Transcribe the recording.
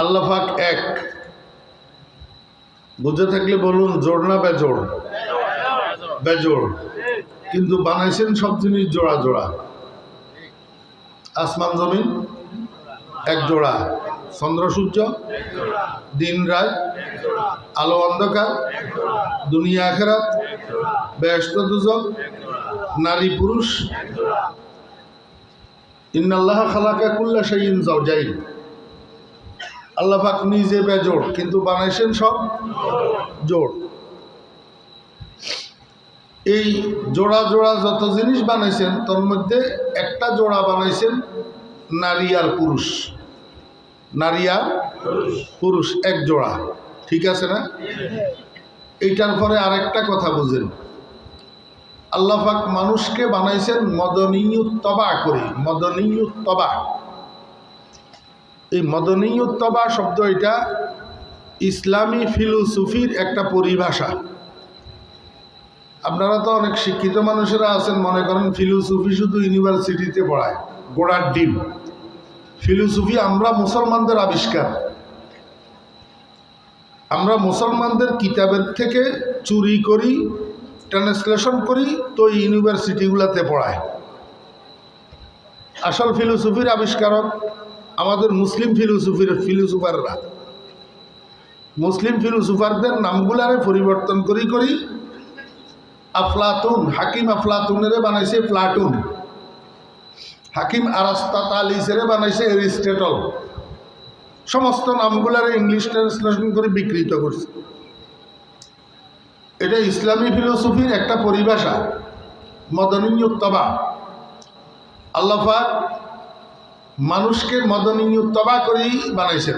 আল্লাহ পাক এক, বুঝে থাকলে বলুন জোড় না বেজোড়? বেজোড়। কিন্তু বানাইছেন সব জিনিস জোড়া জোড়া। আসমান জমিন এক জোড়া, চন্দ্র সূর্য, দিন রাত, আলো অন্ধকার, দুনিয়া আখিরাত, বেহেশত দোজখ, নারী পুরুষ। ইন্নাল্লাহ খালাকা কুল্লা শাইইন যাওজাইন। আল্লাহ পাক নিজে বেজোড় কিন্তু বানাইছেন সব জোড়। এই জোড়া জোড়া যত জিনিস বানাইছেন তার মধ্যে একটা জোড়া বানাইছেন নারী আর পুরুষ। নারী আর পুরুষ এক জোড়া, ঠিক আছে না? এইটার পরে আরেকটা কথা বুঝেন, আল্লাহ পাক মানুষকে বানাইছেন মদনীয়ুত্তবা করে। মদনীয়ুত্তবা, এই মদনীয়ুত্তবা শব্দ এটা ইসলামী ফিলোসফির একটা পরিভাষা। আপনারা তো অনেক শিক্ষিত মানুষেরা আছেন, মনে করেন ফিলোসফি শুধু ইউনিভার্সিটিতে পড়ায়, গোড়ার ডিম। ফিলোসফি আমরা মুসলমানদের আবিষ্কার। আমরা মুসলমানদের কিতাবের থেকে চুরি করি, ট্রান্সলেশন করি, তো ইউনিভার্সিটিগুলোতে পড়ায়। আসল ফিলোসফির আবিষ্কারক আমাদের মুসলিম ফিলোসফাররা। মুসলিম ফিলোসফারদের নামগুলারে পরিবর্তন করি আফলাতুন, হাকিম আফলাতুনেরে বানাইছে প্লাটুন, হাকিম আরাস্তাতালিসেরে বানাইছে এরিস্টটল। সমস্ত নামগুলারে ইংলিশ ট্রান্সলেশন করে বিকৃত করছে। এটা ইসলামী ফিলোসফির একটা পরিভাষা, মদনীয়ুত্তবা। আল্লাহ পাক মানুষকে মদনীয়ুত্তবা করেই বানাইছেন।